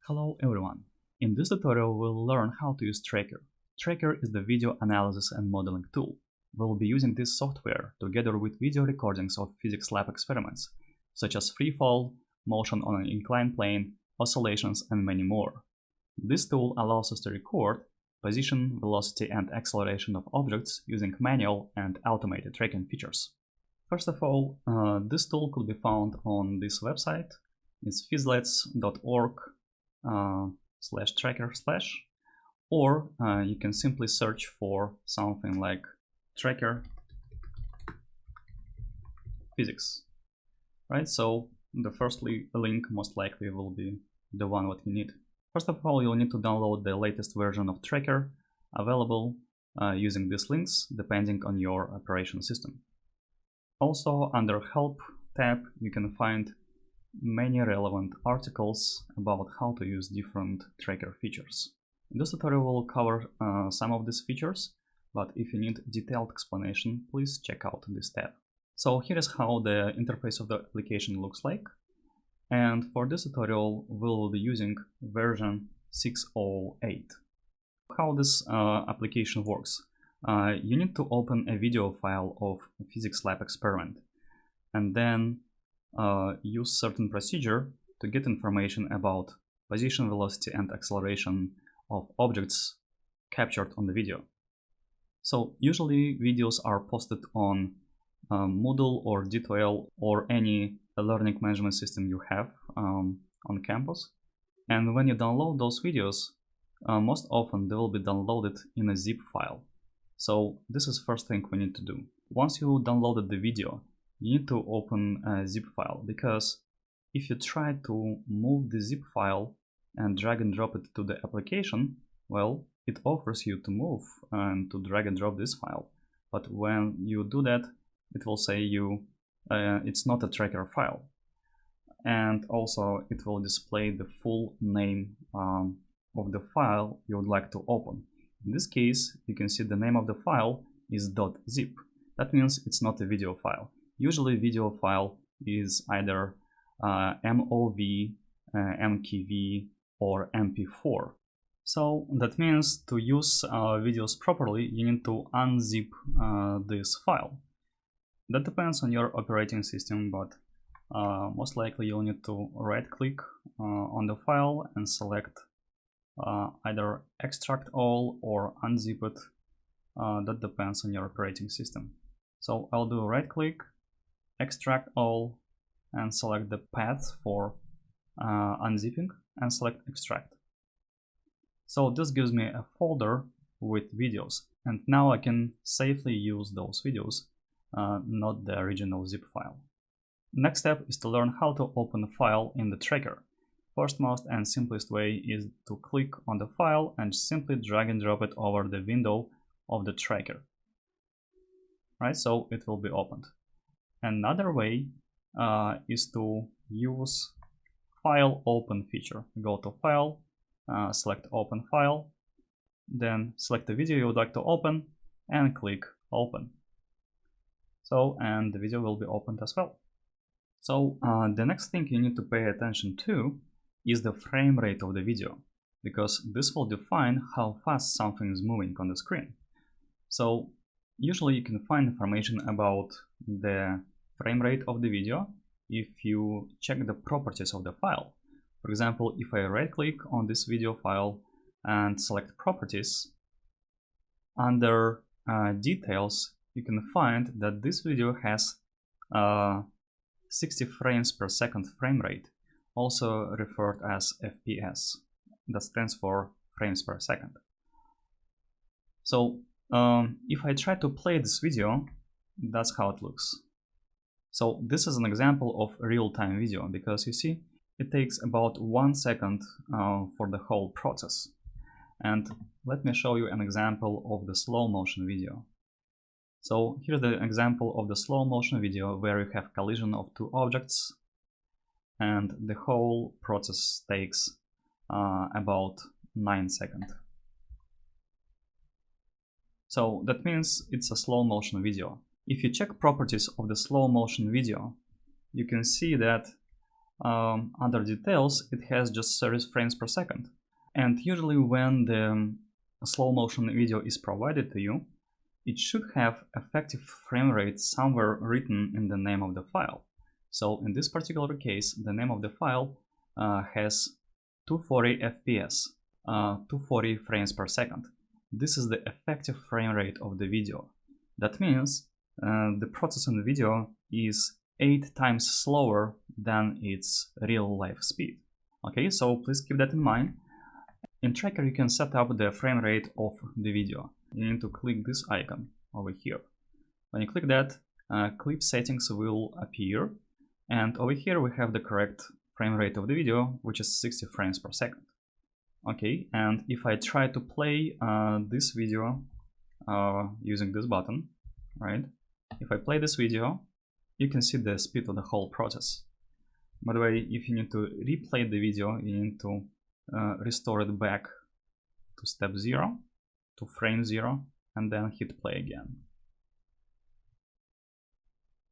Hello everyone! In this tutorial we'll learn how to use Tracker. Tracker is the video analysis and modeling tool. We'll be using this software together with video recordings of physics lab experiments, such as free fall, motion on an inclined plane, oscillations, and many more. This tool allows us to record position, velocity, and acceleration of objects using manual and automated tracking features. First of all, this tool could be found on this website. It's physlet's.org/tracker/ or you can simply search for something like tracker physics, right? So the first link most likely will be the one what you need. First of all, you'll need to download the latest version of Tracker available using these links depending on your operation system. Also, under Help tab, you can find many relevant articles about how to use different Tracker features. In this tutorial we'll cover some of these features, but if you need detailed explanation, please check out this tab. So here is how the interface of the application looks like. And for this tutorial, we'll be using version 6.08. How this application works. You need to open a video file of a physics lab experiment and then use certain procedure to get information about position, velocity, and acceleration of objects captured on the video. So usually videos are posted on Moodle or D2L or any learning management system you have on campus. And when you download those videos, most often they will be downloaded in a zip file. So this is first thing we need to do. Once you downloaded the video, you need to open a zip file, because if you try to move the zip file and drag and drop it to the application, well, it offers you to move and to drag and drop this file. But when you do that, it will say you it's not a Tracker file. And also it will display the full name of the file you would like to open. In this case, you can see the name of the file is .zip. That means it's not a video file. Usually video file is either MOV, MKV, or MP4. So that means to use videos properly, you need to unzip this file. That depends on your operating system, but most likely you'll need to right-click on the file and select either extract all or unzip it. That depends on your operating system. So I'll do right-click, extract all, and select the path for unzipping and select extract. So this gives me a folder with videos, and now I can safely use those videos, not the original zip file. Next step is to learn how to open a file in the Tracker. First, most and simplest way is to click on the file and simply drag and drop it over the window of the Tracker. Right, so it will be opened. Another way is to use File Open feature. Go to File, select Open File, then select the video you would like to open and click Open. So, and the video will be opened as well. So the next thing you need to pay attention to is the frame rate of the video, because this will define how fast something is moving on the screen. So usually you can find information about the frame rate of the video if you check the properties of the file. For example, if I right-click on this video file and select Properties, under Details, you can find that this video has 60 frames per second frame rate, also referred as FPS. That stands for frames per second. So if I try to play this video, that's how it looks. So this is an example of real-time video, because you see it takes about 1 second for the whole process. And let me show you an example of the slow motion video. So here's the example of the slow motion video where you have collision of two objects, and the whole process takes about 9 seconds. So that means it's a slow motion video. If you check properties of the slow motion video, you can see that under details, it has just 30 frames per second. And usually when the slow motion video is provided to you, it should have effective frame rate somewhere written in the name of the file. So in this particular case, the name of the file has 240 FPS, 240 frames per second. This is the effective frame rate of the video. That means the process in the video is 8 times slower than its real life speed. Okay, so please keep that in mind. In Tracker, you can set up the frame rate of the video. You need to click this icon over here. When you click that, clip settings will appear, and over here we have the correct frame rate of the video, which is 60 frames per second. Okay, and if I try to play this video using this button, right? If I play this video, you can see the speed of the whole process. By the way, if you need to replay the video, you need to restore it back to step 0, to frame 0, and then hit play again.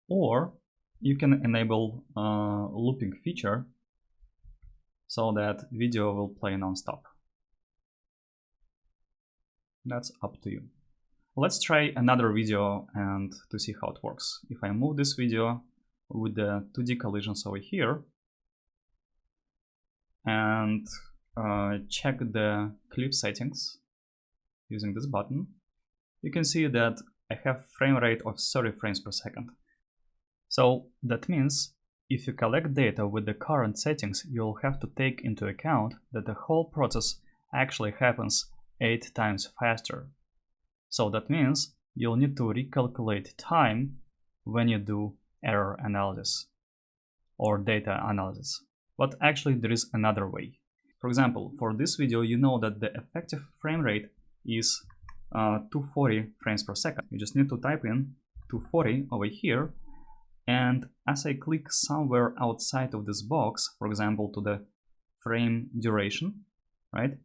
Or you can enable looping feature so that video will play non-stop. That's up to you. Let's try another video and to see how it works. If I move this video with the 2D collisions over here and check the clip settings using this button, you can see that I have frame rate of 30 frames per second. So that means if you collect data with the current settings, you'll have to take into account that the whole process actually happens 8 times faster. So that means you'll need to recalculate time when you do error analysis or data analysis. But actually there is another way. For example, for this video, you know that the effective frame rate is 240 frames per second. You just need to type in 240 over here, and as I click somewhere outside of this box, for example to the frame duration, right,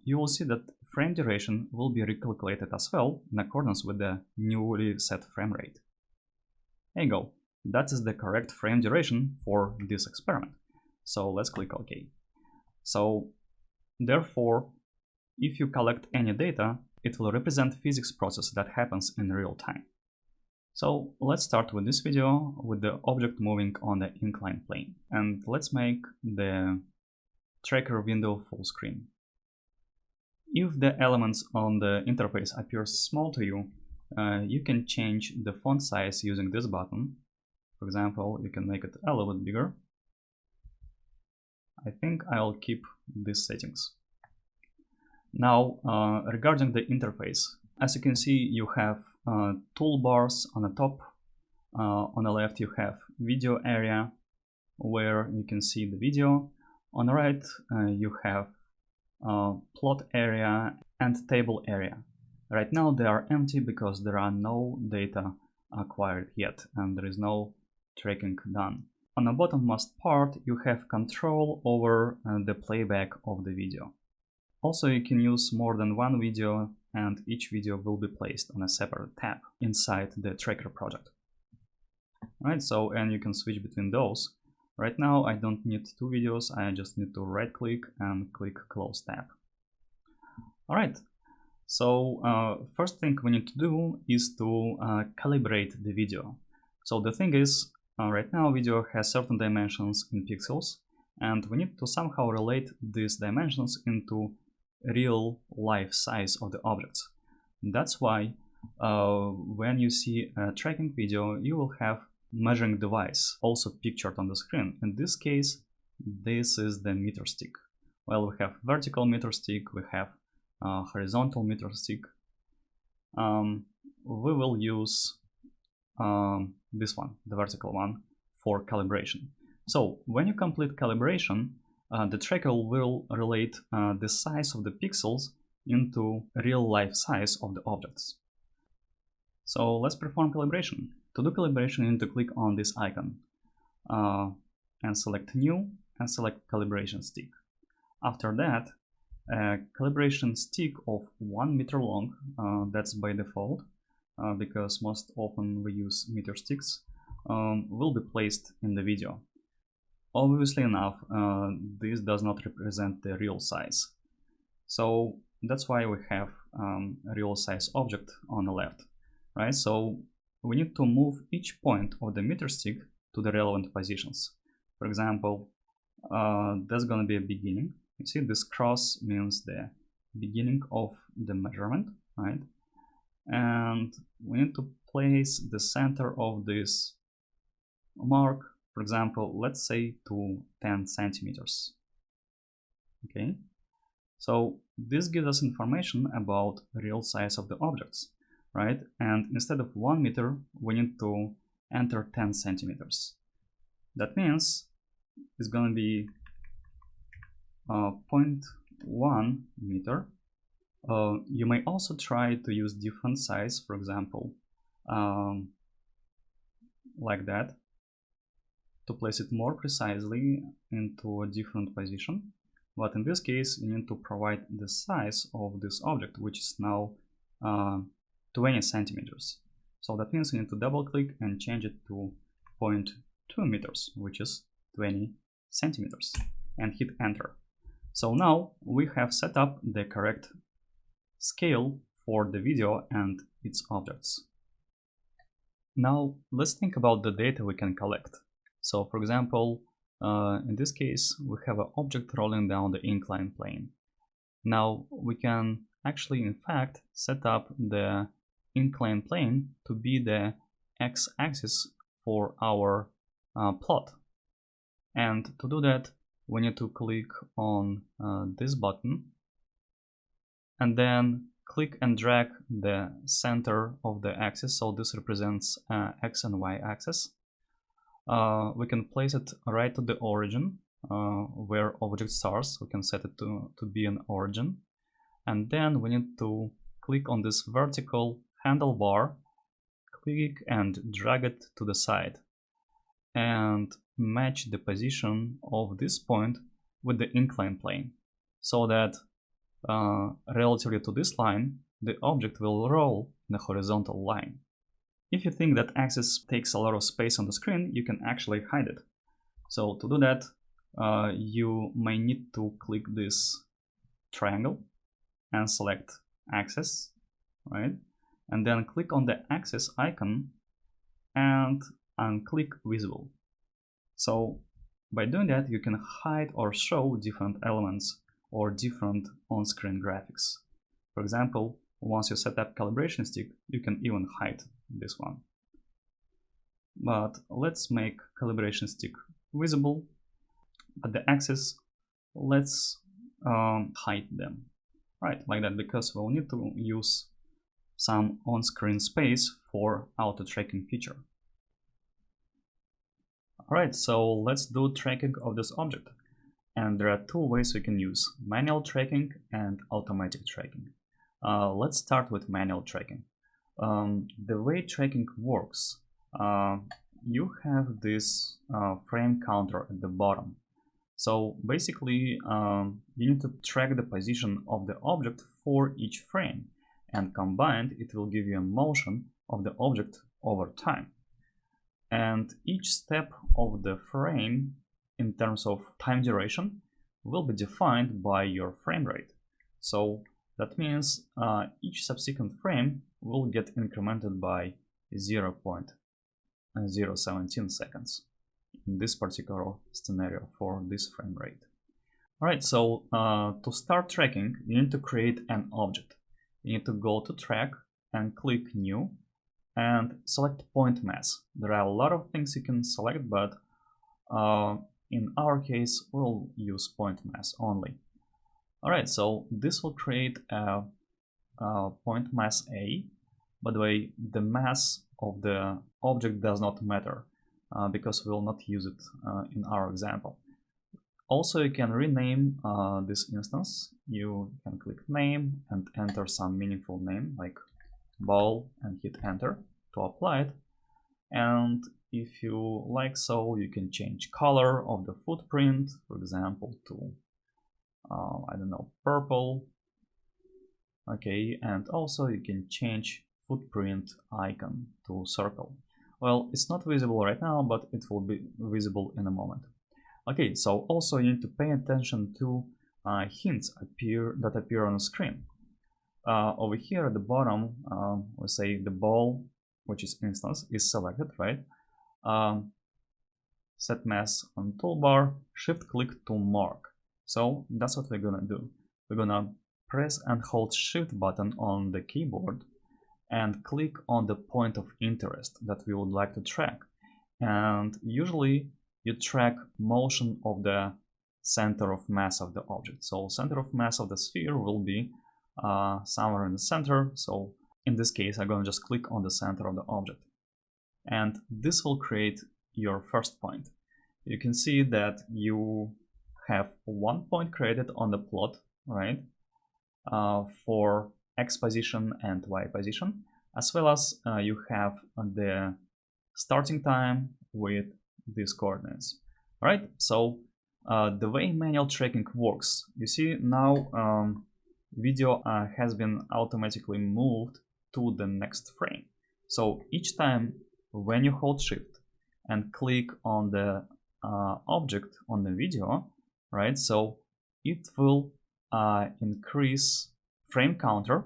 you will see that frame duration will be recalculated as well in accordance with the newly set frame rate. There you go. That is the correct frame duration for this experiment. So let's click OK. So therefore, if you collect any data, it will represent physics process that happens in real time. So let's start with this video with the object moving on the inclined plane. And let's make the tracker window full screen. If the elements on the interface appear small to you, you can change the font size using this button. For example, you can make it a little bit bigger. I think I'll keep these settings. Now, regarding the interface, as you can see, you have toolbars on the top. On the left, you have video area where you can see the video. On the right, you have plot area and table area. Right now they are empty because there are no data acquired yet and there is no tracking done. On the bottommost part you have control over the playback of the video. Also you can use more than one video and each video will be placed on a separate tab inside the tracker project. Right, so and you can switch between those. Right now I don't need 2 videos, I just need to right click and click close tab. Alright, so first thing we need to do is to calibrate the video. So the thing is, right now video has certain dimensions in pixels and we need to somehow relate these dimensions into real life size of the objects. That's why when you see a tracking video, you will have measuring device also pictured on the screen. In this case, this is the meter stick. Well, we have vertical meter stick, we have horizontal meter stick. We will use this one, the vertical one, for calibration. So when you complete calibration, the tracker will relate the size of the pixels into real life size of the objects. So let's perform calibration. To do calibration, you need to click on this icon and select New and select Calibration Stick. After that, a calibration stick of 1 meter long, that's by default, because most often we use meter sticks, will be placed in the video. Obviously enough, this does not represent the real size. So that's why we have a real size object on the left, right? So we need to move each point of the meter stick to the relevant positions. For example, that's going to be a beginning. You see, this cross means the beginning of the measurement, right? And we need to place the center of this mark, for example, let's say to 10 centimeters. Okay, so this gives us information about real size of the objects, right? And instead of 1 meter, we need to enter 10 centimeters. That means it's going to be 0.1 meter. You may also try to use different size, for example, like that, to place it more precisely into a different position. But in this case, you need to provide the size of this object, which is now 20 centimeters. So that means you need to double click and change it to 0.2 meters, which is 20 centimeters, and hit enter. So now we have set up the correct scale for the video and its objects. Now let's think about the data we can collect. So for example, in this case, we have an object rolling down the inclined plane. Now we can actually, in fact, set up the inclined plane to be the x-axis for our plot. And to do that, we need to click on this button and then click and drag the center of the axis. So this represents x and y axis. We can place it right to the origin where object starts. We can set it to be an origin. And then we need to click on this vertical handlebar, click and drag it to the side, and match the position of this point with the inclined plane, so that relatively to this line, the object will roll in a horizontal line. If you think that axis takes a lot of space on the screen, you can actually hide it. So to do that, you may need to click this triangle and select axis, right? And then click on the axis icon and unclick visible. So by doing that, you can hide or show different elements or different on-screen graphics. For example, once you set up calibration stick, you can even hide this one. But let's make calibration stick visible, but the axis, let's hide them, right, like that, because we'll need to use some on-screen space for auto tracking feature. Alright, so let's do tracking of this object. And there are two ways we can use: manual tracking and automatic tracking. Let's start with manual tracking. The way tracking works, you have this frame counter at the bottom. So basically, you need to track the position of the object for each frame, and combined it will give you a motion of the object over time. And each step of the frame in terms of time duration will be defined by your frame rate. So that means each subsequent frame will get incremented by 0.017 seconds in this particular scenario for this frame rate. Alright, so to start tracking, you need to create an object. You need to go to track and click new and select point mass. There are a lot of things you can select, but in our case, we'll use point mass only. Alright, so this will create a point mass A. By the way, the mass of the object does not matter because we will not use it in our example. Also, you can rename this instance. You can click name and enter some meaningful name like ball and hit enter to apply it. And if you like so, you can change color of the footprint, for example, to I don't know, purple. Okay, and also you can change footprint icon to circle. Well, it's not visible right now, but it will be visible in a moment. Okay, so also you need to pay attention to hints that appear on the screen. Over here at the bottom, let's say the ball, which is instance, is selected, right? Set mass on toolbar, shift click to mark. So that's what we're gonna do. We're gonna press and hold shift button on the keyboard and click on the point of interest that we would like to track. And usually you track motion of the center of mass of the object. So center of mass of the sphere will be somewhere in the center. So in this case, I'm going to just click on the center of the object. And this will create your first point. You can see that you have one point created on the plot, right? For X position and Y position, as well as you have the starting time with these coordinates. All right, so the way manual tracking works, you see now video has been automatically moved to the next frame. So each time when you hold shift and click on the object on the video, right, so it will increase frame counter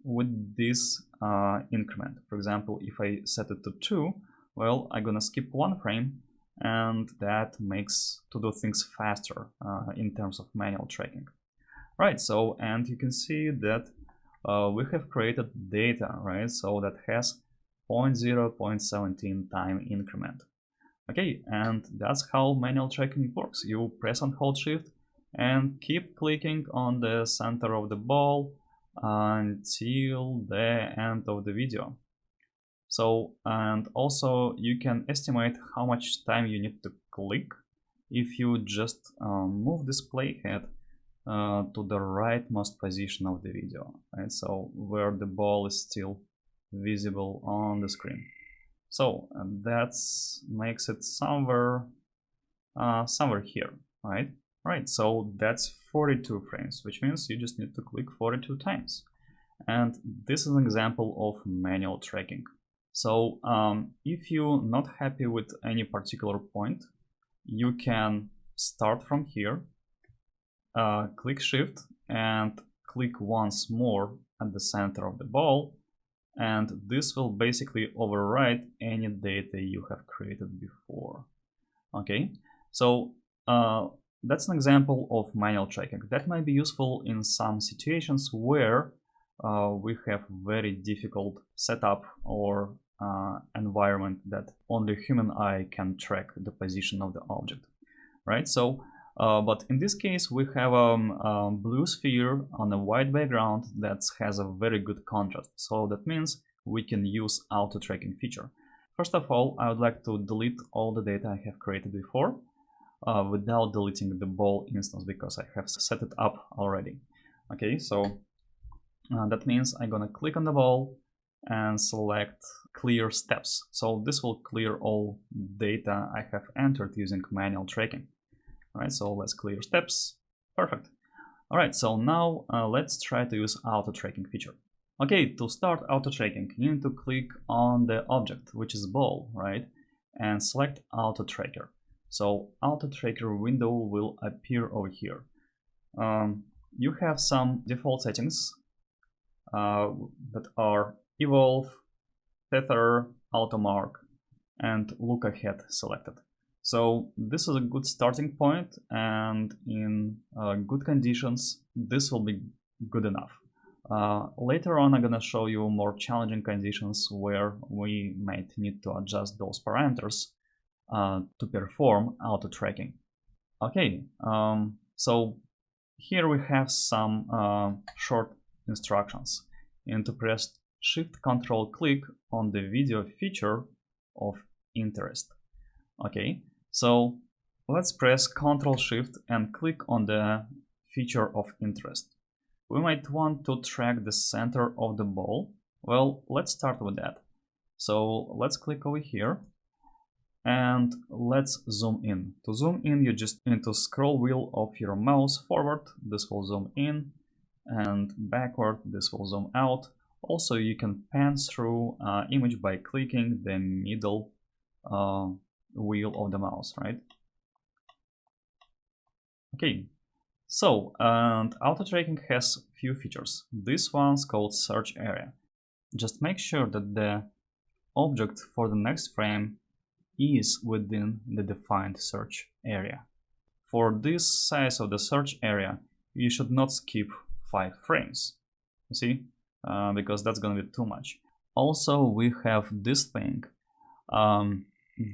with this increment. For example, if I set it to 2, well, I'm gonna skip one frame, and that makes to do things faster in terms of manual tracking. Right, so, and you can see that we have created data, right, so that has 0.0, 0.17 time increment. Okay, and that's how manual tracking works. You press and hold shift and keep clicking on the center of the ball until the end of the video. So, and also you can estimate how much time you need to click if you just move this playhead to the rightmost position of the video, right? So where the ball is still visible on the screen. So that makes it somewhere here, right? Right, so that's 42 frames, which means you just need to click 42 times. And this is an example of manual tracking. So if you're not happy with any particular point, you can start from here, click shift and click once more at the center of the ball, and this will basically overwrite any data you have created before. Okay, so that's an example of manual tracking. That might be useful in some situations where we have very difficult setup or environment that only human eye can track the position of the object, right? So, but in this case, we have a blue sphere on a white background that has a very good contrast. So that means we can use auto tracking feature. First of all, I would like to delete all the data I have created before without deleting the ball instance because I have set it up already. Okay, so that means I'm gonna click on the ball and select clear steps. So this will clear all data I have entered using manual tracking. All right, so let's clear steps. Perfect. All right, so now let's try to use auto tracking feature. Okay, to start auto tracking, you need to click on the object, which is ball, right? And select auto tracker. So auto tracker window will appear over here. You have some default settings that are evolve, tether, auto mark, and look ahead selected. So this is a good starting point, and in good conditions, this will be good enough. Later on, I'm gonna show you more challenging conditions where we might need to adjust those parameters to perform auto tracking. Okay, so here we have some short instructions. You need to press Shift Control click on the video feature of interest. Okay, so let's press Control Shift and click on the feature of interest. We might want to track the center of the ball. Well, let's start with that. So let's click over here and let's zoom in. To zoom in, you just need to scroll wheel of your mouse forward. This will zoom in, and backward, this will zoom out. Also, you can pan through image by clicking the middle wheel of the mouse, right? Okay, so and auto tracking has few features. This one's called search area. Just make sure that the object for the next frame is within the defined search area. For this size of the search area, you should not skip 5 frames, you see, because that's going to be too much. Also, we have this thing.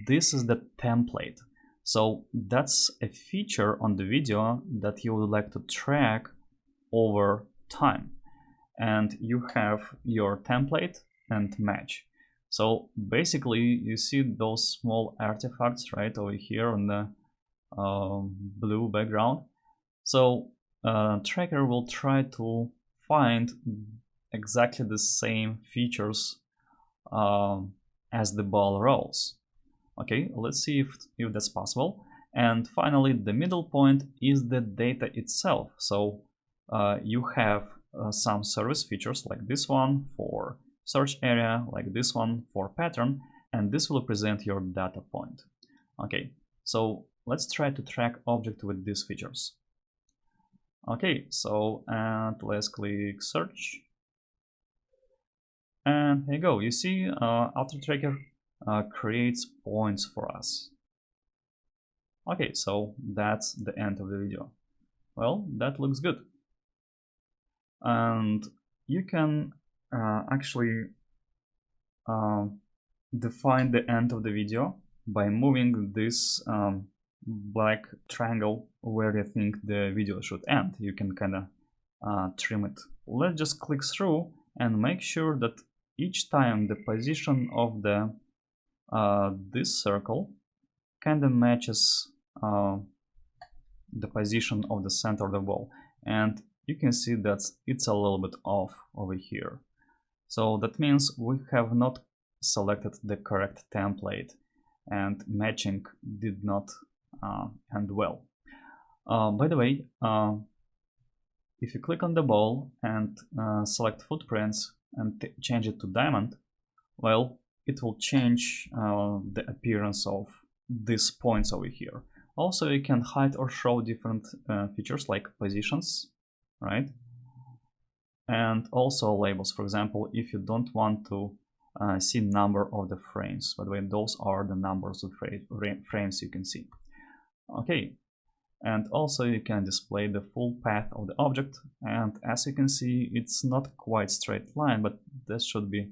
This is the template. So that's a feature on the video that you would like to track over time. And you have your template and match. So basically, you see those small artifacts right over here on the blue background. So tracker will try to find exactly the same features as the ball rolls. Okay, let's see if that's possible. And finally, the middle point is the data itself. So you have some service features like this one for search area, like this one for pattern, and this will present your data point. Okay, so let's try to track object with these features. Okay, so and let's click search. And here you go. You see auto tracker creates points for us. Okay, so that's the end of the video. Well, that looks good. And you can actually define the end of the video by moving this black triangle where you think the video should end. You can kind of trim it. Let's just click through and make sure that each time the position of the this circle kind of matches the position of the center of the ball, and you can see that it's a little bit off over here. So that means we have not selected the correct template and matching did not end well. By the way, if you click on the ball and select footprints and change it to diamond, well, it will change the appearance of these points over here. Also, you can hide or show different features like positions, right? And also labels. For example, if you don't want to see number of the frames, by the way, those are the numbers of frames you can see. Okay, and also you can display the full path of the object, and as you can see, it's not quite straight line, but this should be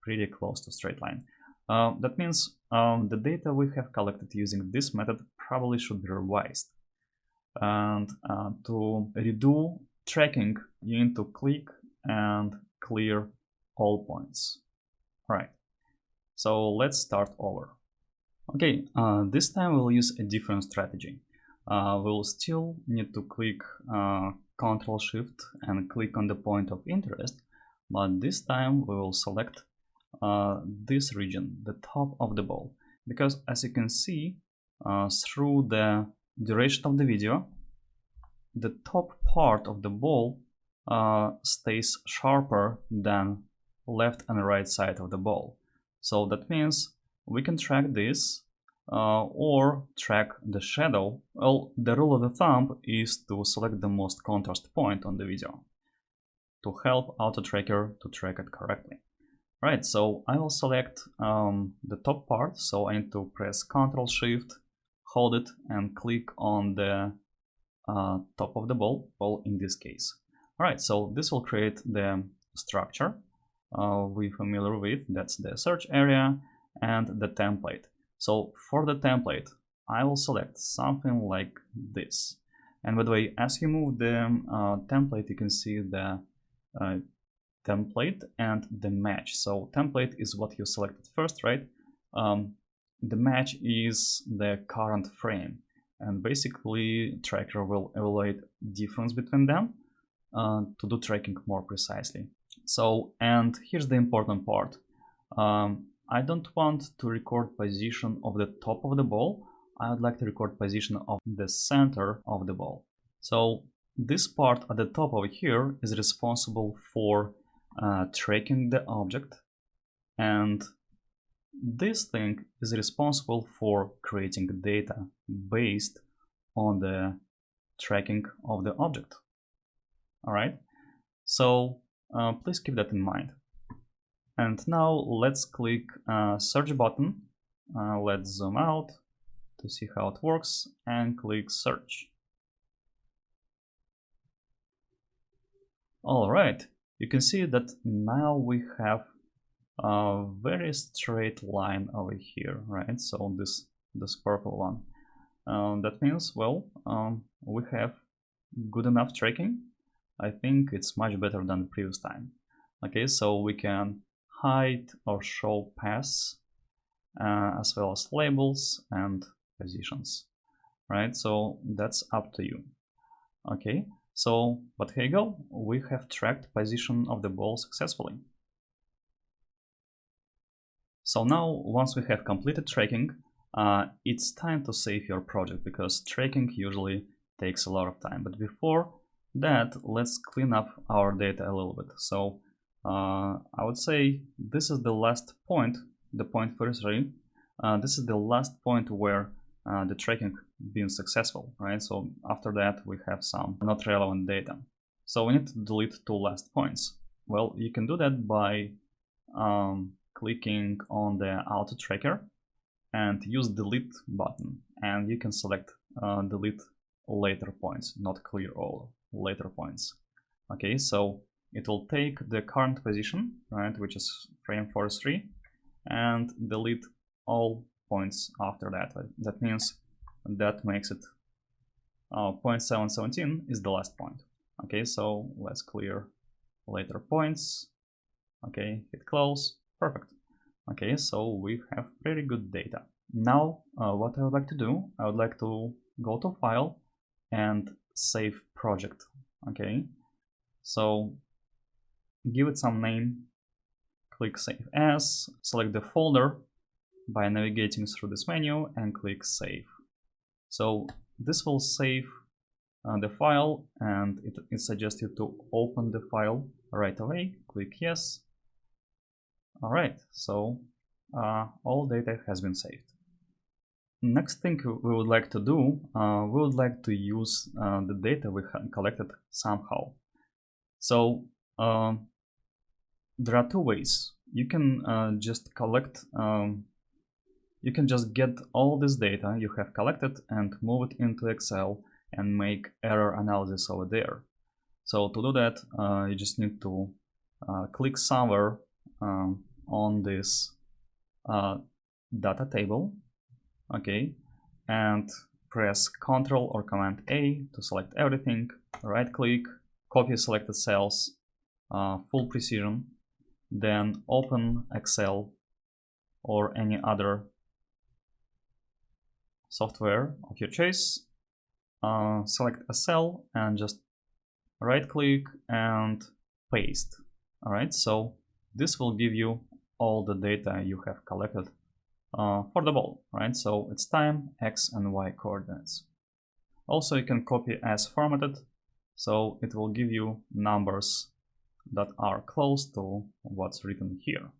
pretty close to straight line. That means the data we have collected using this method probably should be revised. And to redo tracking, you need to click and clear all points. All right, so let's start over. Okay, this time we'll use a different strategy. We'll still need to click Ctrl Shift and click on the point of interest, but this time we will select this region, the top of the ball, because as you can see through the duration of the video, the top part of the ball stays sharper than left and right side of the ball. So that means we can track this or track the shadow. Well, the rule of the thumb is to select the most contrast point on the video to help auto tracker to track it correctly. Right, so I will select the top part, so I need to press Ctrl Shift, hold it and click on the top of the ball in this case. Alright, so this will create the structure we're familiar with, that's the search area and the template. So for the template, I will select something like this. And by the way, as you move the template, you can see the template and the match. So template is what you selected first, right? The match is the current frame, and basically tracker will evaluate difference between them to do tracking more precisely. So, and here's the important part. I don't want to record position of the top of the ball. I would like to record position of the center of the ball. So this part at the top over here is responsible for tracking the object, and this thing is responsible for creating data based on the tracking of the object. All right, so please keep that in mind. And now let's click search button. Let's zoom out to see how it works and click search. All right, you can see that now we have a very straight line over here, right? So this purple one. That means, well, we have good enough tracking. I think it's much better than the previous time. Okay, so we can hide or show paths as well as labels and positions, right? So that's up to you. Okay, so but here you go, we have tracked position of the ball successfully. So now once we have completed tracking, it's time to save your project, because tracking usually takes a lot of time. But before that, let's clean up our data a little bit. So I would say this is the last point, the point 33. This is the last point where the tracking been successful, right? So after that, we have some not relevant data. So we need to delete two last points. Well, you can do that by clicking on the auto tracker and use delete button, and you can select delete later points, not clear all, later points. Okay, so it will take the current position, right, which is frame 43, and delete all points after that. That means that makes it point 717 is the last point. Okay, so let's clear later points. Okay, hit close. Perfect. Okay, so we have pretty good data. Now, what I would like to do, I would like to go to File and Save Project. Okay, so give it some name, click Save As, select the folder by navigating through this menu and click Save. So this will save the file, and it suggests you to open the file right away. Click Yes. All right, so all data has been saved. Next thing we would like to do, we would like to use the data we collected somehow. So there are two ways. You can just collect, you can just get all this data you have collected and move it into Excel and make error analysis over there. So to do that, you just need to click somewhere on this data table, okay, and press Ctrl or Command A to select everything, right click, copy selected cells, full precision, then open Excel or any other software of your choice, select a cell and just right click and paste. All right, so this will give you all the data you have collected for the ball, right? So it's time, X and Y coordinates. Also, you can copy as formatted, so it will give you numbers that are close to what's written here.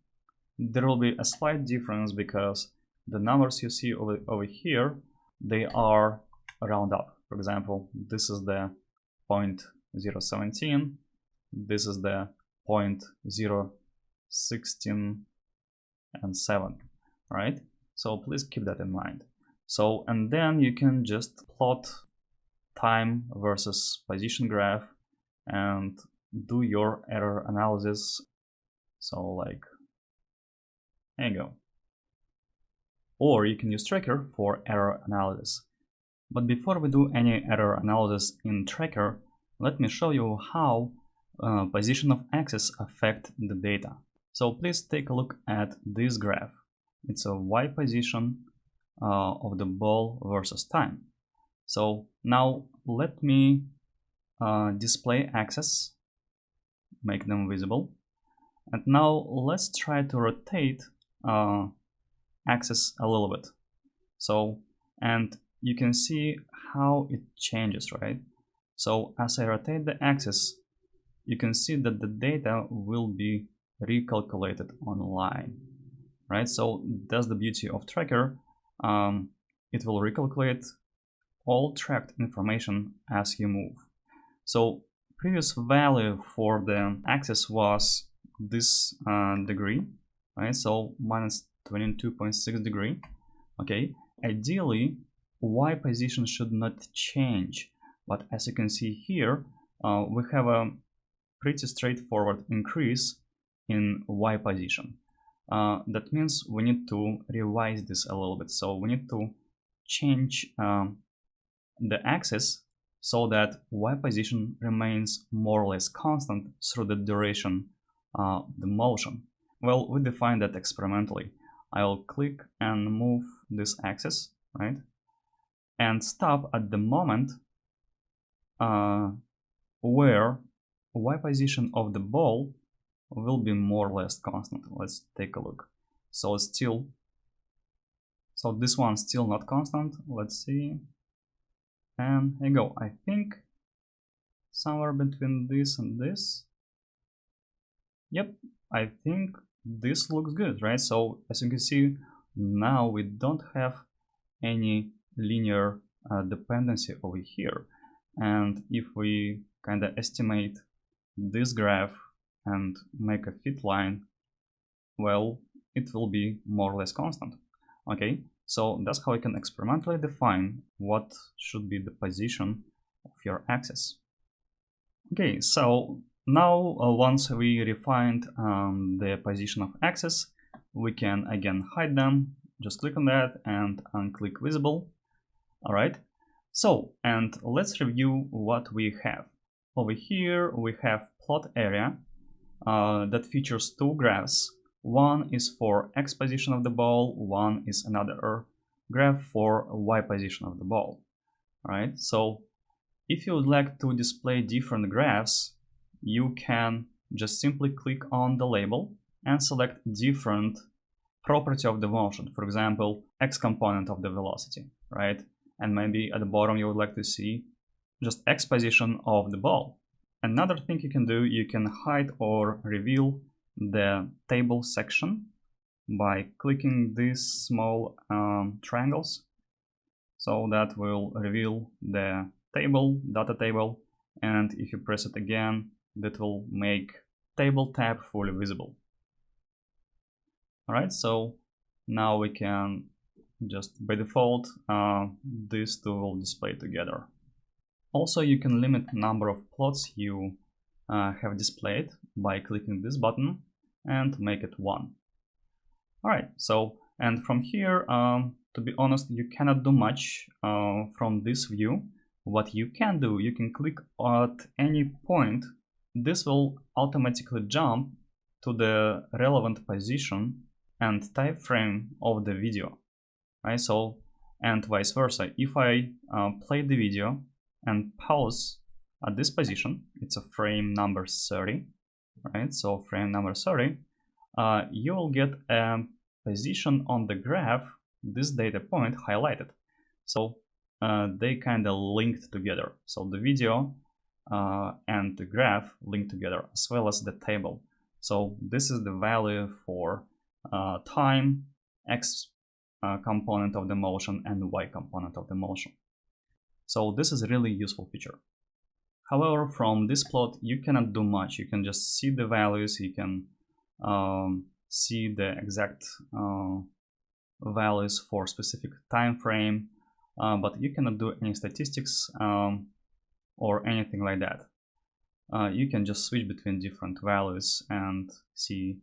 There will be a slight difference because the numbers you see over here, they are round up. For example, this is the 0.017, this is the 0.016 and 7, right? So please keep that in mind. So, and then you can just plot time versus position graph and do your error analysis. So like, there you go. Or you can use Tracker for error analysis. But before we do any error analysis in Tracker, let me show you how position of axis affect the data. So please take a look at this graph. It's a Y position of the ball versus time. So now let me display axes, make them visible. And now let's try to rotate axis a little bit. So, and you can see how it changes, right? So as I rotate the axis, you can see that the data will be recalculated online, right? So that's the beauty of Tracker. It will recalculate all tracked information as you move. So previous value for the axis was this degree, right? So minus 22.6 degree. Okay, ideally y position should not change, but as you can see here, we have a pretty straightforward increase in y position. That means we need to revise this a little bit. So we need to change the axis so that y position remains more or less constant through the duration of the motion. Well, we define that experimentally. I'll click and move this axis, right? And stop at the moment where y position of the ball will be more or less constant. Let's take a look. So this one's still not constant. Let's see. And here you go. I think somewhere between this and this. Yep, I think this looks good, right? So as you can see, now we don't have any linear dependency over here. And if we kind of estimate this graph and make a fit line, well, it will be more or less constant. Okay, so that's how you can experimentally define what should be the position of your axis. Okay, so now once we refined the position of axis, we can again hide them. Just click on that and unclick visible. All right, so and let's review what we have. Over here we have plot area that features two graphs. One is for x position of the ball, one is another graph for y position of the ball. All right, so if you would like to display different graphs, you can just simply click on the label and select different property of the motion. For example, x component of the velocity, right? And maybe at the bottom you would like to see just x position of the ball. Another thing you can do, you can hide or reveal the table section by clicking these small triangles. So that will reveal the table, data table, and if you press it again, that will make table tab fully visible. All right, so now we can just by default, these two will display together. Also, you can limit number of plots you have displayed by clicking this button and make it 1. All right, so and from here, to be honest, you cannot do much from this view. What you can do, you can click at any point. This will automatically jump to the relevant position and time frame of the video, right? So, and vice versa. If I play the video and pause at this position, it's a frame number 30, right? So frame number 30, you will get a position on the graph, this data point highlighted. So they kind of linked together. So the video and the graph linked together, as well as the table. So this is the value for time, x component of the motion, and y component of the motion. So this is a really useful feature. However, from this plot, you cannot do much. You can just see the values, you can see the exact values for specific time frame, but you cannot do any statistics or anything like that. You can just switch between different values and see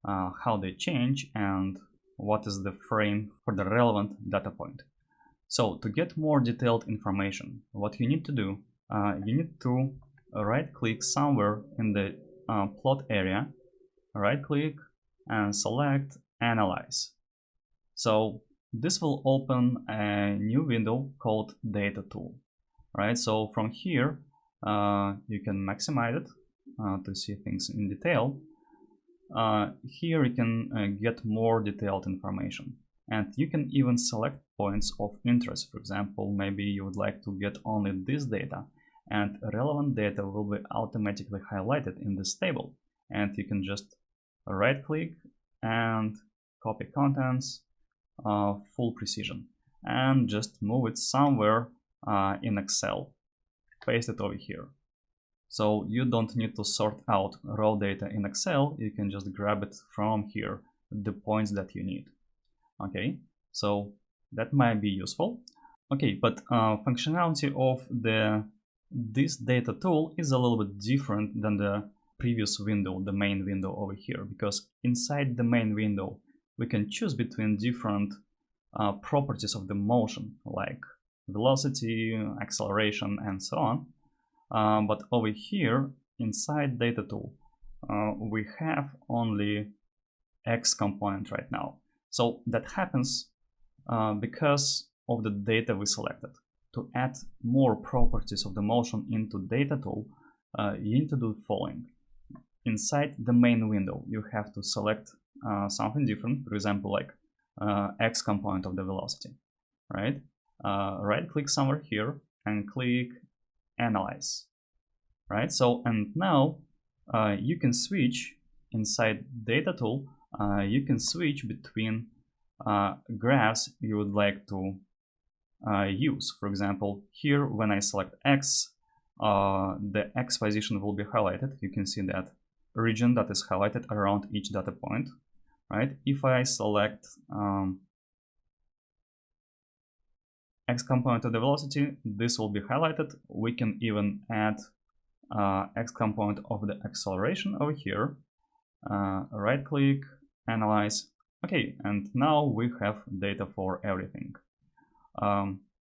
how they change and what is the frame for the relevant data point. So to get more detailed information, what you need to do, you need to right-click somewhere in the plot area, right-click and select Analyze. So this will open a new window called Data Tool, right? So from here, you can maximize it to see things in detail. Here you can get more detailed information, and you can even select points of interest. For example, maybe you would like to get only this data, and relevant data will be automatically highlighted in this table, and you can just right click and copy contents, full precision, and just move it somewhere in Excel, paste it over here. So you don't need to sort out raw data in Excel, you can just grab it from here, the points that you need. Okay, so that might be useful. Okay, but functionality of this data tool is a little bit different than the previous window, the main window over here, because inside the main window we can choose between different properties of the motion, like velocity, acceleration, and so on. But over here inside data tool we have only X component right now. So that happens because of the data we selected. To add more properties of the motion into data tool, you need to do the following. Inside the main window, you have to select something different, for example, like X component of the velocity, right? Right click somewhere here and click Analyze, right? So, and now you can switch inside data tool, you can switch between graphs you would like to use. For example, here when I select X, the X position will be highlighted. You can see that region that is highlighted around each data point, right? If I select X component of the velocity, this will be highlighted. We can even add X component of the acceleration over here. Right click, analyze. Okay, and now we have data for everything.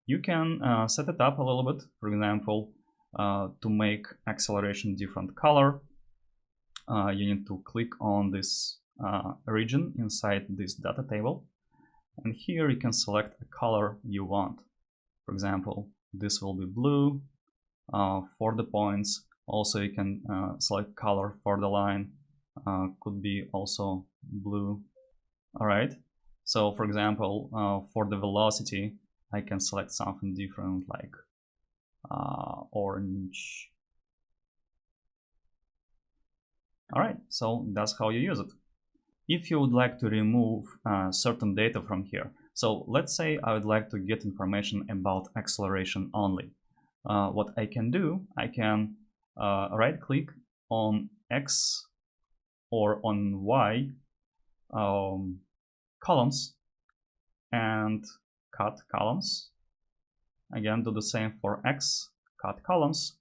You can set it up a little bit, for example, to make acceleration different color. You need to click on this region inside this data table, and here you can select a color you want. For example, this will be blue for the points. Also, you can select color for the line, could be also blue. All right, so for example, for the velocity, I can select something different like orange. All right, so that's how you use it. If you would like to remove certain data from here, so let's say I would like to get information about acceleration only. What I can do, I can right click on X or on Y columns and cut columns. Again, do the same for X, cut columns,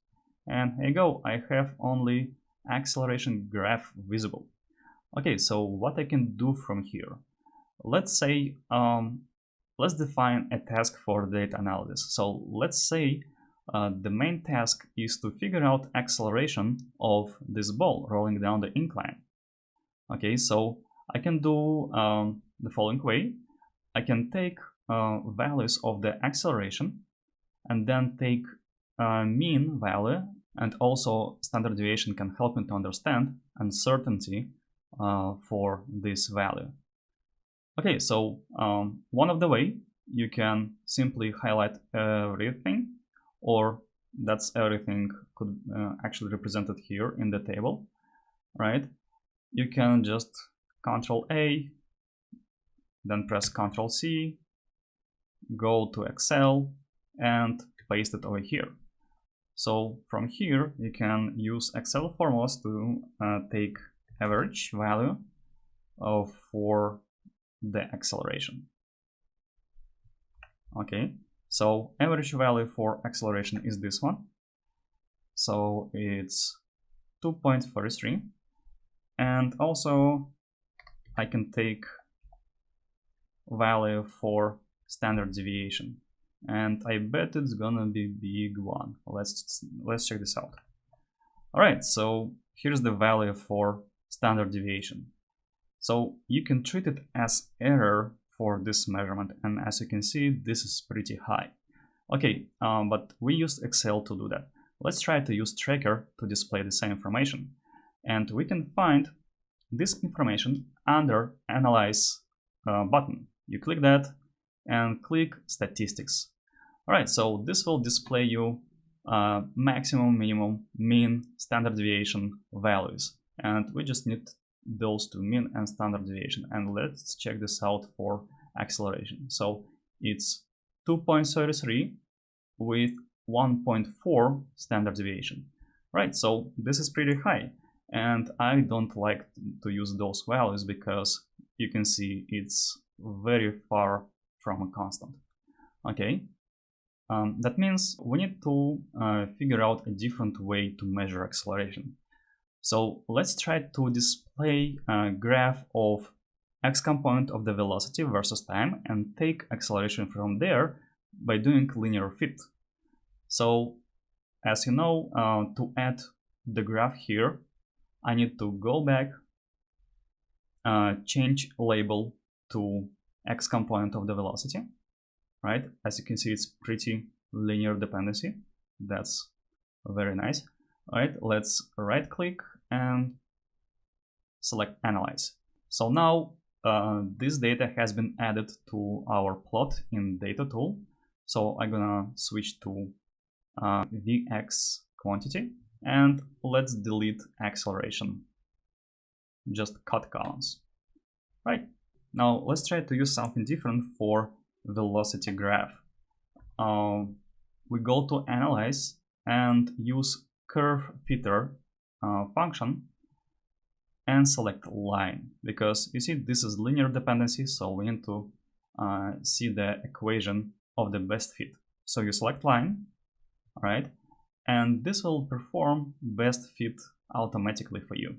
and here you go, I have only acceleration graph visible. Okay, so what I can do from here, let's say, let's define a task for data analysis. So let's say the main task is to figure out acceleration of this ball rolling down the incline. Okay, so I can do the following way. I can take values of the acceleration and then take mean value, and also standard deviation can help me to understand uncertainty for this value. Okay, so one of the way you can simply highlight everything, or that's everything could actually represented here in the table, right? You can just Control A, then press Control C, go to Excel and paste it over here. So from here you can use Excel formulas to take average value for the acceleration. Okay, so average value for acceleration is this one. So it's 2.43, and also I can take value for standard deviation, and I bet it's gonna be big one. Let's check this out. All right, so here's the value for standard deviation. So you can treat it as error for this measurement, and as you can see, this is pretty high. Okay, but we used Excel to do that. Let's try to use Tracker to display the same information, and we can find this information under Analyze button. You click that and click Statistics. All right, so this will display you maximum, minimum, mean, standard deviation values, and we just need those two, mean and standard deviation. And let's check this out for acceleration. So it's 2.33, with 1.4 standard deviation. Right, so this is pretty high, and I don't like to use those values because you can see it's very far from a constant. Okay, that means we need to figure out a different way to measure acceleration. So let's try to display a graph of x component of the velocity versus time and take acceleration from there by doing linear fit. So as you know, to add the graph here, I need to go back, change label to x component of the velocity, right? As you can see, it's pretty linear dependency. That's very nice. All right, let's right click and select analyze. So now this data has been added to our plot in data tool. So I'm gonna switch to Vx quantity and let's delete acceleration. Just cut columns. Right, now let's try to use something different for velocity graph. We go to analyze and use curve fitter function and select line, because you see this is linear dependency, so we need to see the equation of the best fit. So you select line, right, and this will perform best fit automatically for you.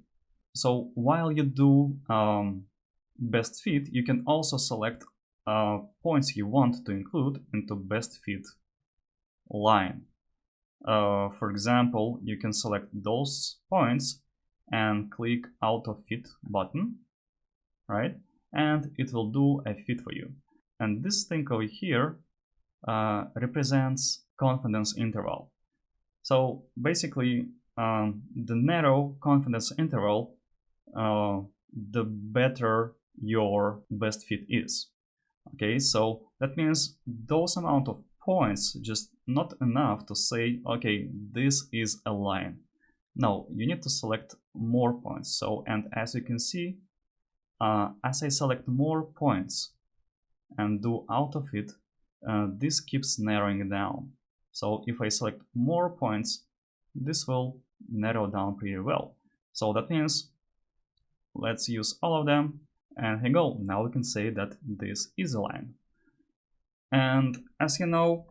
So while you do best fit, you can also select points you want to include into best fit line. For example, you can select those points and click auto fit button, right? And it will do a fit for you. And this thing over here represents confidence interval. So basically, the narrow confidence interval, the better your best fit is. Okay, so that means those amount of points just not enough to say, okay, this is a line. No, you need to select more points. So, and as you can see, as I select more points and do auto fit, this keeps narrowing down. So if I select more points, this will narrow down pretty well. So that means let's use all of them, and here you go. Now we can say that this is a line. And as you know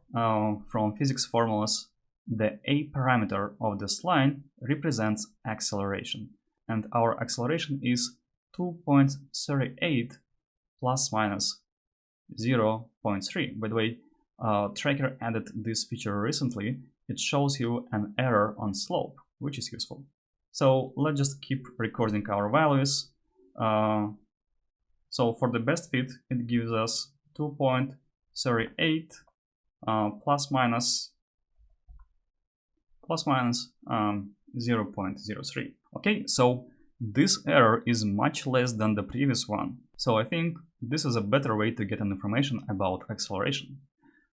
from physics formulas, the a parameter of this line represents acceleration, and our acceleration is 2.38 plus minus 0.3. By the way, Tracker added this feature recently. It shows you an error on slope, which is useful. So let's just keep recording our values. So for the best fit, it gives us 2.38 plus minus 0.03. Okay, so this error is much less than the previous one. So I think this is a better way to get an information about acceleration.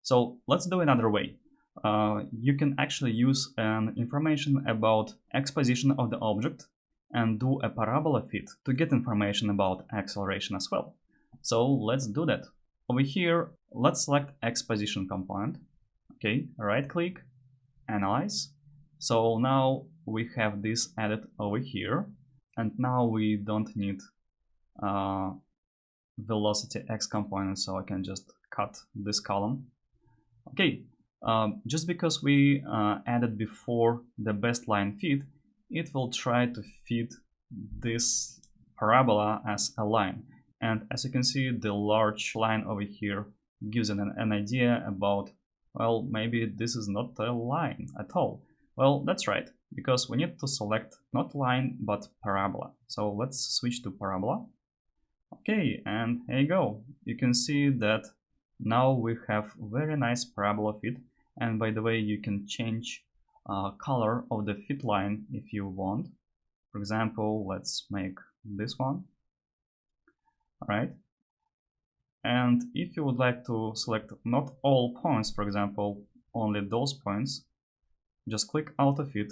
So let's do another way. You can actually use information about x position of the object and do a parabola fit to get information about acceleration as well. So let's do that. Over here, let's select x position component. Okay, right click, analyze. So now we have this added over here, and now we don't need velocity x component, so I can just cut this column. Okay, just because we added before the best line fit, it will try to fit this parabola as a line. And as you can see, the large line over here gives an idea about, well, maybe this is not a line at all. Well, that's right, because we need to select not line, but parabola. So let's switch to parabola. Okay, and here you go. You can see that now we have very nice parabola fit. And by the way, you can change color of the fit line if you want. For example, let's make this one. All right. And if you would like to select not all points, for example, only those points, just click auto fit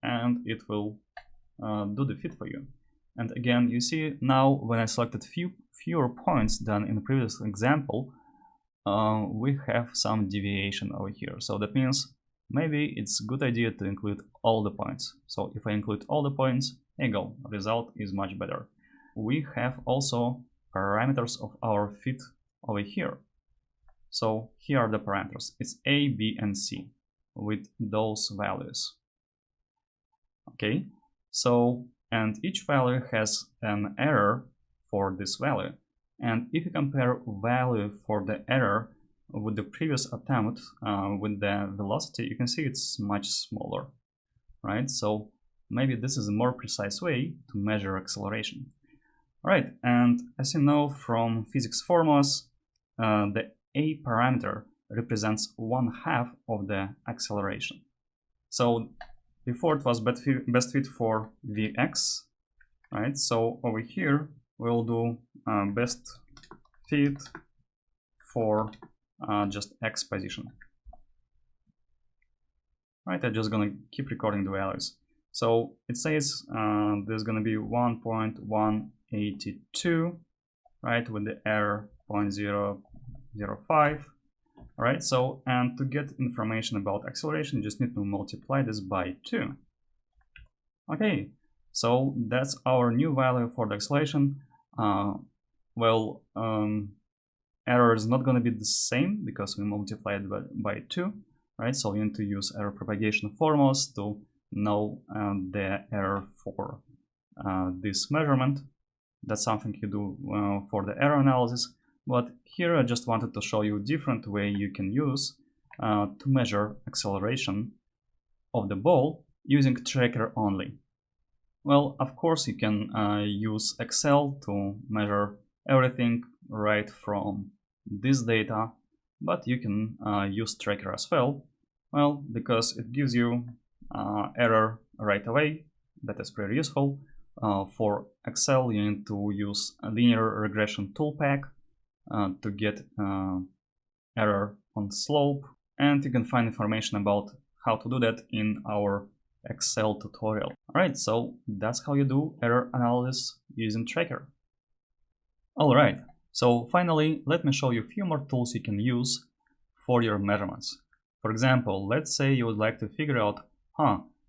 and it will do the fit for you. And again, you see now when I selected fewer points than in the previous example, we have some deviation over here. So that means maybe it's a good idea to include all the points. So if I include all the points, there you go, result is much better. We have also parameters of our fit over here. So here are the parameters. It's A, B, and C with those values. Okay, so and each value has an error for this value. And if you compare value for the error with the previous attempt with the velocity, you can see it's much smaller, right? So maybe this is a more precise way to measure acceleration. All right, and as you know from physics formulas, the A parameter represents 1/2 of the acceleration. So before it was best fit for Vx, right? So over here we'll do best fit for just x position. Right, I'm just gonna keep recording the values. So it says there's gonna be 1.182, right, with the error 0.005. All right, so and to get information about acceleration, you just need to multiply this by 2. Okay, so that's our new value for the acceleration. Error is not going to be the same because we multiplied by 2, right? So we need to use error propagation formulas to know the error for this measurement. That's something you do for the error analysis. But here I just wanted to show you a different way you can use to measure acceleration of the ball using tracker only. Well, of course, you can use Excel to measure everything right from this data, but you can use tracker as well. Well, because it gives you error right away. That is pretty useful. For Excel, you need to use a linear regression toolpack to get error on slope, and you can find information about how to do that in our Excel tutorial. Alright, so that's how you do error analysis using tracker. Alright, so finally, let me show you a few more tools you can use for your measurements. For example, let's say you would like to figure out,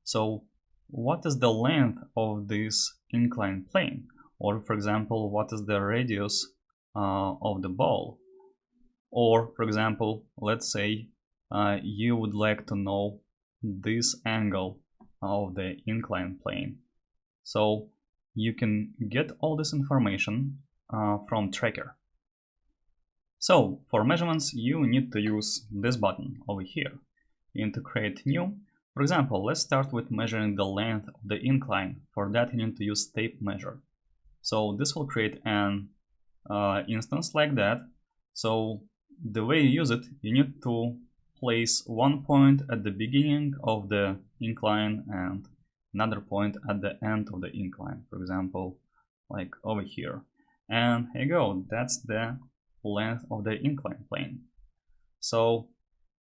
so what is the length of this inclined plane? Or for example, what is the radius of the ball? Or for example, let's say you would like to know this angle of the inclined plane. So you can get all this information from tracker. So for measurements, you need to use this button over here. You need to create new. For example, let's start with measuring the length of the incline. For that, you need to use tape measure. So this will create an instance like that. So the way you use it, you need to place one point at the beginning of the incline and another point at the end of the incline. For example, like over here. And here you go, that's the length of the incline plane. So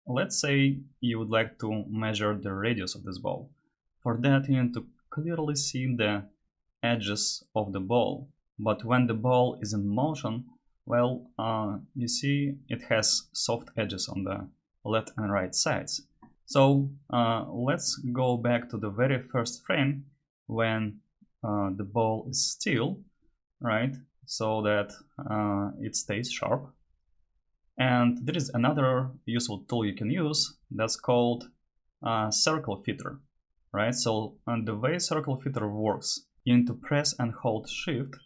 let's say you would like to measure the radius of this ball. For that, you need to clearly see the edges of the ball. But when the ball is in motion, well, you see it has soft edges on the left and right sides. So let's go back to the very first frame when the ball is still, right? So that it stays sharp. And there is another useful tool you can use that's called circle fitter, right? So the way circle fitter works, you need to press and hold Shift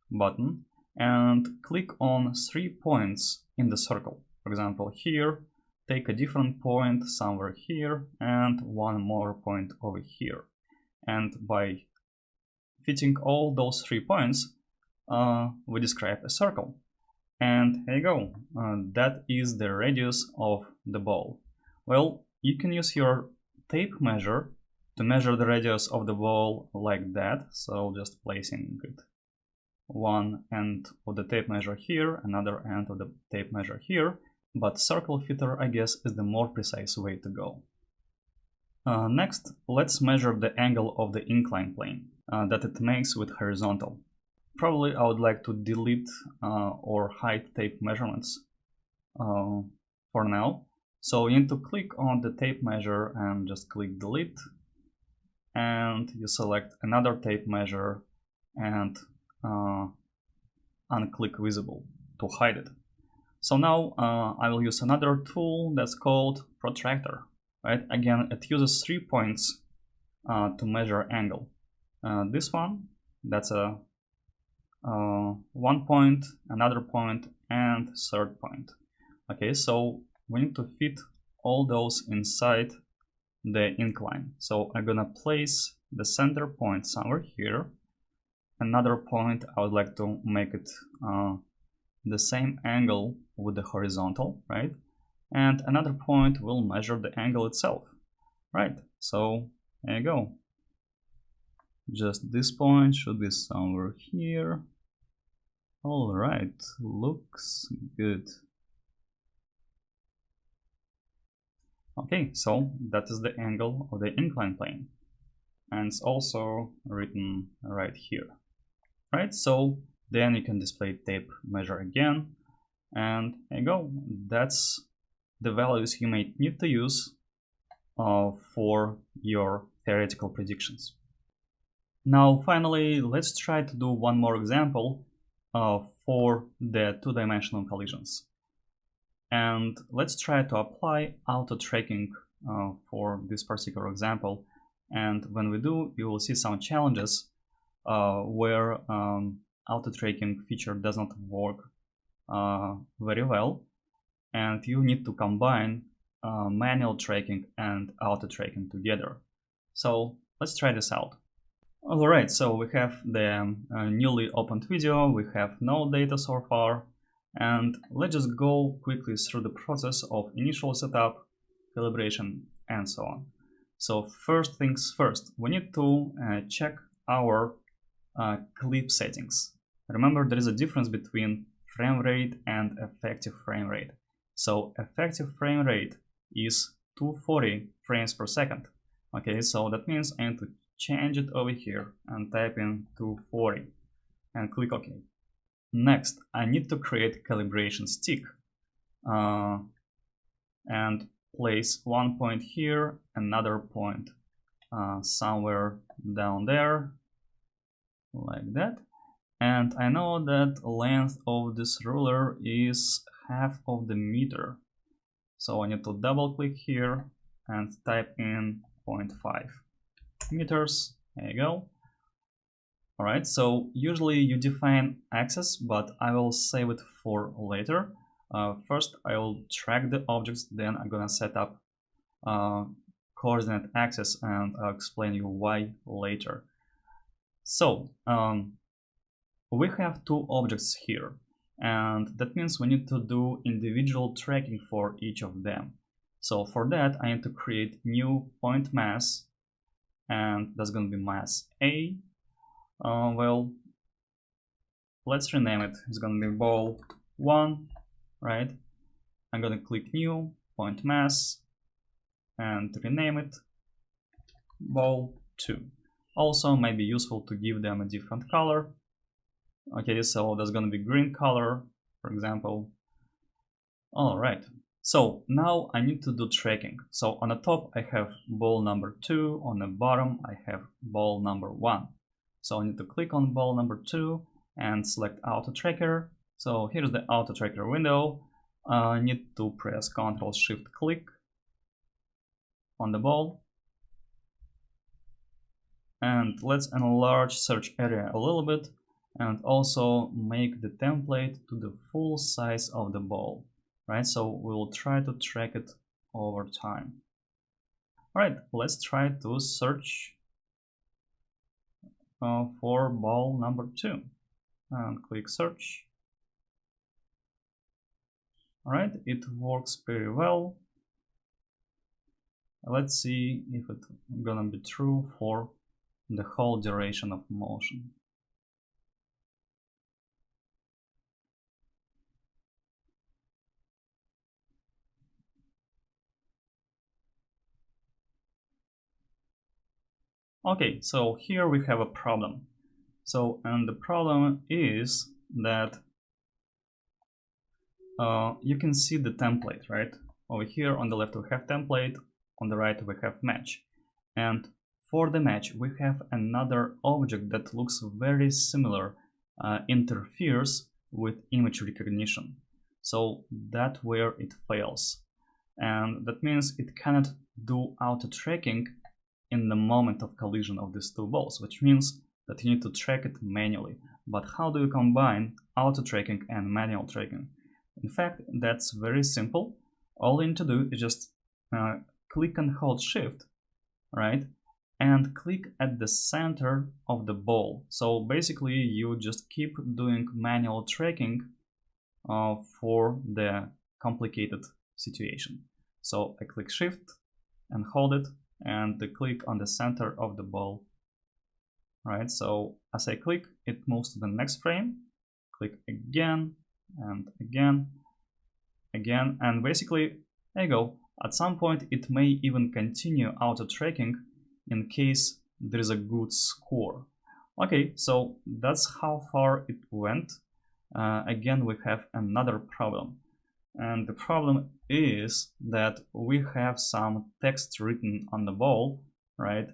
button and click on 3 points in the circle. For example, here, take a different point somewhere here and one more point over here. And by fitting all those 3 points, we describe a circle. And here you go, that is the radius of the ball. Well, you can use your tape measure to measure the radius of the ball like that. So just placing it one end of the tape measure here, another end of the tape measure here. But circle fitter, I guess, is the more precise way to go. Next, let's measure the angle of the incline plane that it makes with horizontal. Probably I would like to delete or hide tape measurements for now. So you need to click on the tape measure and just click delete, and you select another tape measure and unclick visible to hide it. So now I will use another tool that's called protractor. Right? Again, it uses 3 points to measure angle. This one, that's a 1 point, another point, and third point. Okay, so we need to fit all those inside the incline. So I'm gonna place the center point somewhere here. Another point, I would like to make it the same angle with the horizontal, right? And another point will measure the angle itself, right? So there you go. Just this point should be somewhere here. All right, looks good. Okay, so that is the angle of the incline plane, and it's also written right here, right? So then you can display tape measure again, and there you go. That's the values you may need to use for your theoretical predictions. Now, finally, let's try to do one more example for the two-dimensional collisions. And let's try to apply auto tracking for this particular example. And when we do, you will see some challenges where auto tracking feature does not work very well. And you need to combine manual tracking and auto tracking together. So let's try this out. Alright, so we have the newly opened video, we have no data so far, and let's just go quickly through the process of initial setup, calibration, and so on. So first things first, we need to check our clip settings. Remember, there is a difference between frame rate and effective frame rate. So effective frame rate is 240 frames per second. Okay, so that means I need to change it over here and type in 240 and click OK. Next, I need to create a calibration stick and place one point here, another point somewhere down there, like that. And I know that length of this ruler is half of the meter. So I need to double click here and type in 0.5 meters. There you go. All right, so usually you define axis, but I will save it for later. First, I will track the objects, then I'm gonna set up coordinate axis, and I'll explain you why later. So we have two objects here, and that means we need to do individual tracking for each of them. So for that, I need to create new point mass, and that's going to be mass A. Well, let's rename it. It's going to be ball 1, right? I'm going to click new point mass and rename it ball 2. Also, might be useful to give them a different color. Okay, so there's going to be green color, for example. All right. So now I need to do tracking. So on the top, I have ball number 2. On the bottom, I have ball number 1. So I need to click on ball number 2 and select auto tracker. So here's the auto tracker window. I need to press Ctrl Shift click on the ball. And let's enlarge search area a little bit and also make the template to the full size of the ball. Right, so we'll try to track it over time. All right, let's try to search for ball number 2 and click search. All right, it works pretty well. Let's see if it's gonna be true for the whole duration of motion. Okay, so here we have a problem. So, and the problem is that you can see the template, right? Over here on the left we have template, on the right we have match. And for the match we have another object that looks very similar, interferes with image recognition. So that's where it fails. And that means it cannot do auto tracking in the moment of collision of these two balls, which means that you need to track it manually. But how do you combine auto tracking and manual tracking? In fact, that's very simple. All you need to do is just click and hold Shift, right? And click at the center of the ball. So basically you just keep doing manual tracking for the complicated situation. So I click Shift and hold it and click on the center of the ball. Right, so as I click, it moves to the next frame. Click again and again, and basically, there you go. At some point, it may even continue auto tracking in case there is a good score. Okay, so that's how far it went. Again, we have another problem. And the problem is that we have some text written on the ball, right?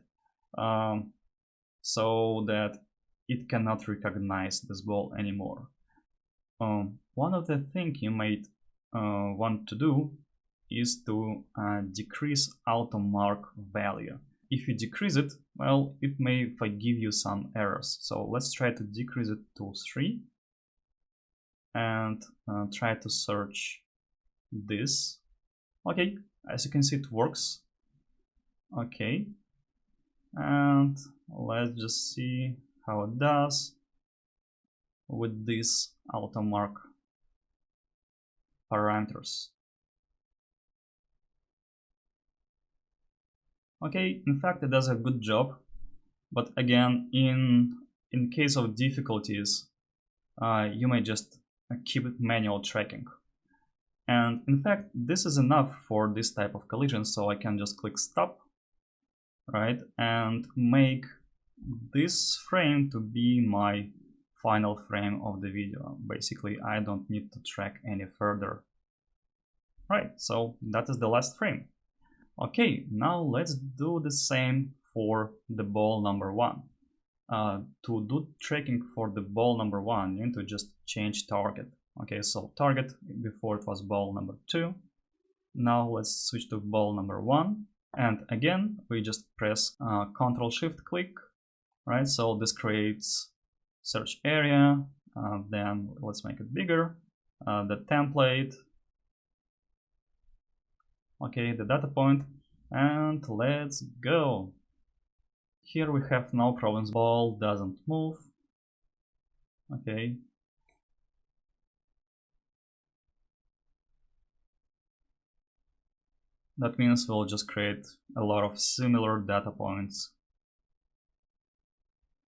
So that it cannot recognize this ball anymore. One of the things you might want to do is to decrease auto mark value. If you decrease it, well, it may give you some errors. So let's try to decrease it to 3 and try to search this. Okay, as you can see, it works. Okay, and let's just see how it does with these auto mark parameters. Okay, in fact it does a good job, but again, in case of difficulties, you may just keep it manual tracking. And in fact, this is enough for this type of collision, so I can just click stop, right, and make this frame to be my final frame of the video. Basically, I don't need to track any further. Right, so that is the last frame. Okay, now let's do the same for the ball number 1. To do tracking for the ball number 1, you need to just change target. Okay, so target, before it was ball number 2. Now let's switch to ball number 1. And again, we just press Ctrl-Shift-Click, right? So this creates search area. Then let's make it bigger. The template. Okay, the data point. And let's go. Here we have no problems. Ball doesn't move. Okay. That means we'll just create a lot of similar data points.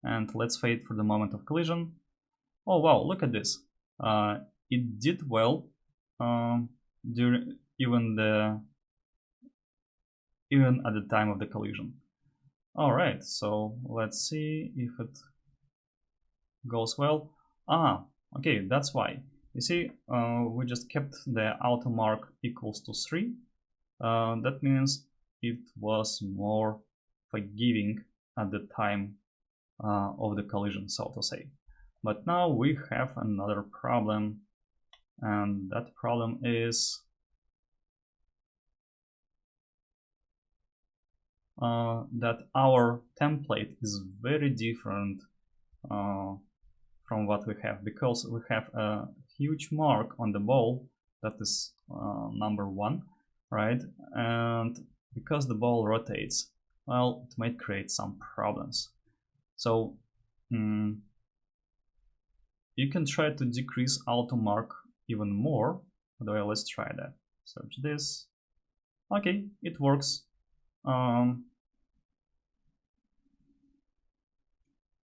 And let's wait for the moment of collision. Oh wow, look at this. It did well during even at the time of the collision. Alright, so let's see if it goes well. Okay, that's why. You see, we just kept the auto mark equals to 3. That means it was more forgiving at the time of the collision, so to say. But now we have another problem, and that problem is that our template is very different from what we have, because we have a huge mark on the ball that is number 1, right? And because the ball rotates, well, it might create some problems. So you can try to decrease auto mark even more. By the way, let's try that. Search this. Okay, it works.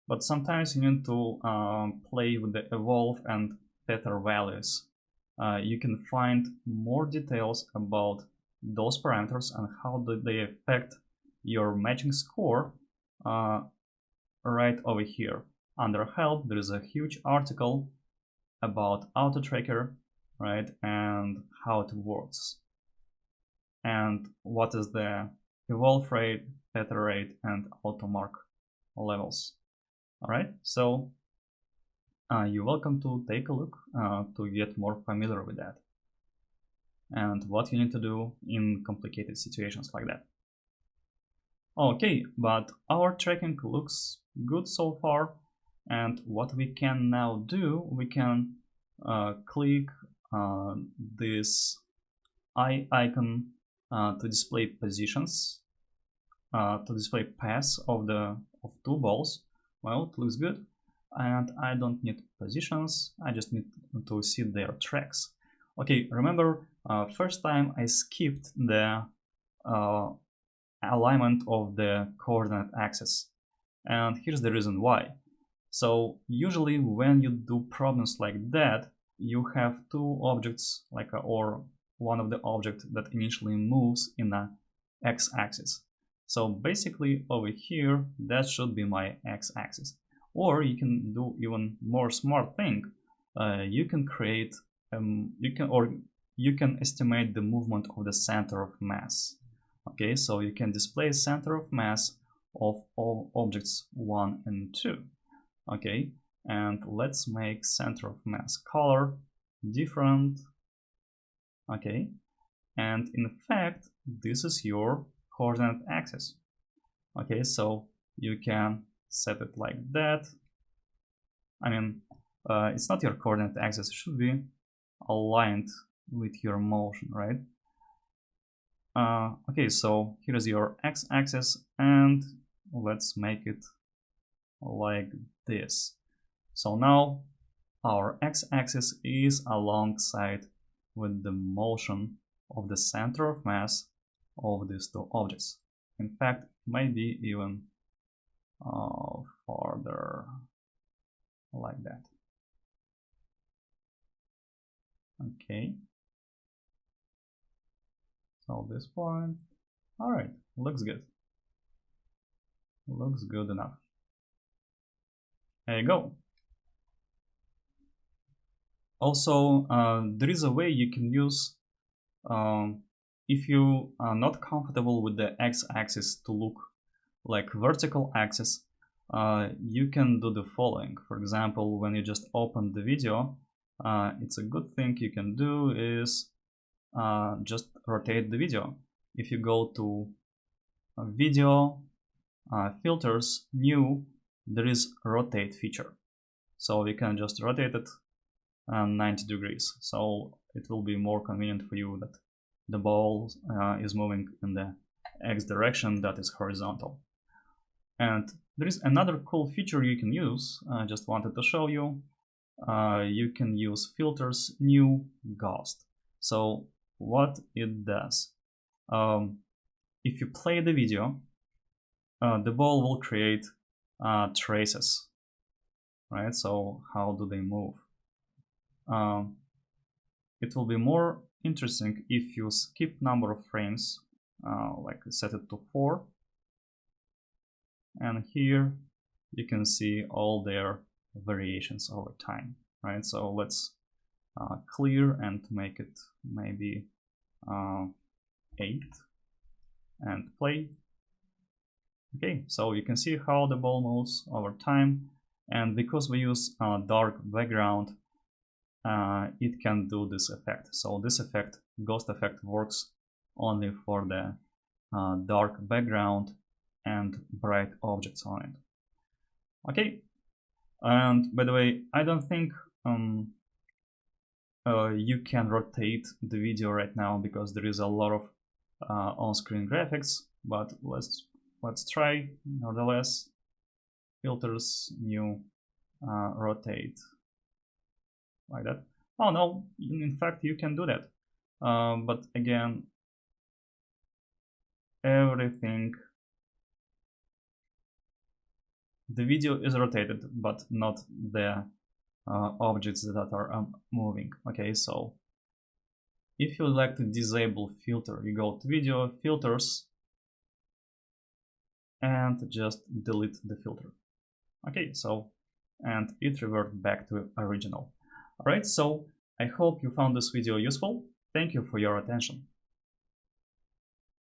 But sometimes you need to play with the evolve and tether values. You can find more details about those parameters and how do they affect your matching score right over here. Under help, there is a huge article about auto tracker right? And how it works, and what is the evolve rate, tether rate, and automark levels. All right, so you're welcome to take a look to get more familiar with that and what you need to do in complicated situations like that. Okay, but our tracking looks good so far, and what we can now do, we can click this eye icon to display positions, to display paths of two balls. Well, it looks good, and I don't need positions, I just need to see their tracks. Okay, remember, first time I skipped the alignment of the coordinate axis, and here's the reason why. So usually when you do problems like that, you have two objects, or one of the objects that initially moves in the x-axis. So basically over here, that should be my x-axis. Or you can do even more smart thing. You can create, you can estimate the movement of the center of mass. Okay, so you can display center of mass of all objects 1 and 2. Okay, and let's make center of mass color different. Okay, and in fact, this is your coordinate axis. Okay, so you can set it like that. I mean, it's not your coordinate axis, it should be aligned with your motion, right? Okay, so here is your x-axis, and let's make it like this. So now our x-axis is alongside with the motion of the center of mass of these two objects. In fact, maybe even farther, like that. Okay. So this point, all right, looks good. Looks good enough. There you go. Also, there is a way you can use, if you are not comfortable with the x-axis to look like vertical axis, you can do the following. For example, when you just open the video, it's a good thing you can do is just rotate the video. If you go to video, filters, new, there is rotate feature. So you can just rotate it 90 degrees. So it will be more convenient for you that the ball is moving in the x direction that is horizontal. And there is another cool feature you can use. I just wanted to show you. You can use filters, new, ghost. So what it does, if you play the video, the ball will create traces, right? So how do they move? It will be more interesting if you skip number of frames, like set it to 4, and here you can see all their variations over time, right? So let's clear and make it maybe 8 and play. Okay, so you can see how the ball moves over time, and because we use a dark background, it can do this effect. So this effect, ghost effect, works only for the dark background and bright objects on it. Okay, and by the way, I don't think you can rotate the video right now because there is a lot of on-screen graphics, but let's try nevertheless. Filters, new, rotate, like that. Oh no, in fact you can do that, but again, everything, the video is rotated but not the objects that are moving. Okay, so if you would like to disable filter, you go to video, filters, and just delete the filter. Okay, so, and it reverts back to original. All right, so I hope you found this video useful. Thank you for your attention.